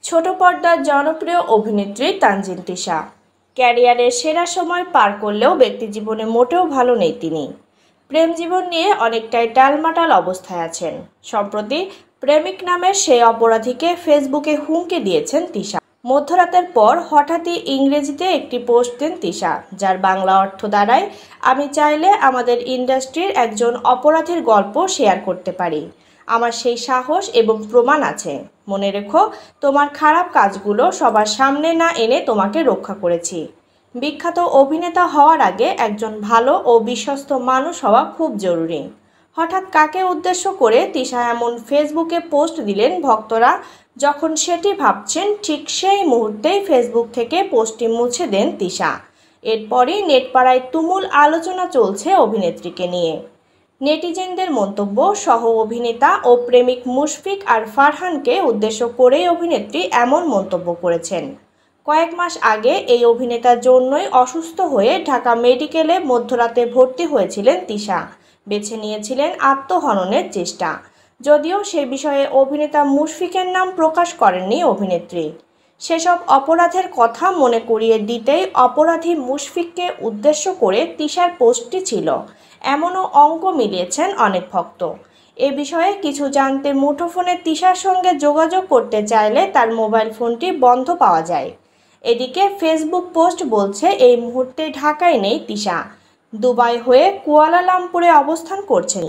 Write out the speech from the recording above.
ছোট পর্দার জনপ্রিয় অভিনেত্রী তানজিন তিশা ক্যারিয়ারের সেরা সময় পার করলেও ব্যক্তিজীবনে মোটেও ভালো নেই তিনি। প্রেম জীবন নিয়ে অনেকটাই টালমাটাল অবস্থায় আছেন। সম্প্রতি প্রেমিক নামের সেই অপরাধীকে ফেসবুকে হুমকি দিয়েছেন তিশা। মধ্যরাতের পর হঠাৎই ইংরেজিতে একটি পোস্ট দেন তিশা, যার বাংলা অর্থ দাঁড়ায়, আমি চাইলে আমাদের ইন্ডাস্ট্রির একজন অপরাধীর গল্প শেয়ার করতে পারি। আমার সেই সাহস এবং প্রমাণ আছে। মনে রেখো, তোমার খারাপ কাজগুলো সবার সামনে না এনে তোমাকে রক্ষা করেছি। বিখ্যাত অভিনেতা হওয়ার আগে একজন ভালো ও বিশ্বস্ত মানুষ হওয়া খুব জরুরি। হঠাৎ কাকে উদ্দেশ্য করে তিশা এমন ফেসবুকে পোস্ট দিলেন, ভক্তরা যখন সেটি ভাবছেন ঠিক সেই মুহূর্তেই ফেসবুক থেকে পোস্টটি মুছে দেন তিশা। এরপরই নেটপাড়ায় তুমুল আলোচনা চলছে অভিনেত্রীকে নিয়ে। নেটিজেনদের মন্তব্য, সহ অভিনেতা ও প্রেমিক মুশফিক আর ফারহানকে উদ্দেশ্য করেই অভিনেত্রী এমন মন্তব্য করেছেন। কয়েক মাস আগে এই অভিনেতার জন্যই অসুস্থ হয়ে ঢাকা মেডিকেলে মধ্যরাতে ভর্তি হয়েছিলেন তিশা। বেছে নিয়েছিলেন আত্মহননের চেষ্টা। যদিও সে বিষয়ে অভিনেতা মুশফিকের নাম প্রকাশ করেননি অভিনেত্রী। সেসব অপরাধের কথা মনে করিয়ে দিতেই অপরাধী মুশফিককে উদ্দেশ্য করে তিশার পোস্টটি ছিল, এমনও অঙ্ক মিলিয়েছেন অনেক ভক্ত। এ বিষয়ে কিছু জানতে মুঠোফোনে তিশার সঙ্গে যোগাযোগ করতে চাইলে তার মোবাইল ফোনটি বন্ধ পাওয়া যায়। এদিকে ফেসবুক পোস্ট বলছে এই মুহূর্তে ঢাকায় নেই তিশা, দুবাই হয়ে কুয়ালালামপুরে অবস্থান করছেন।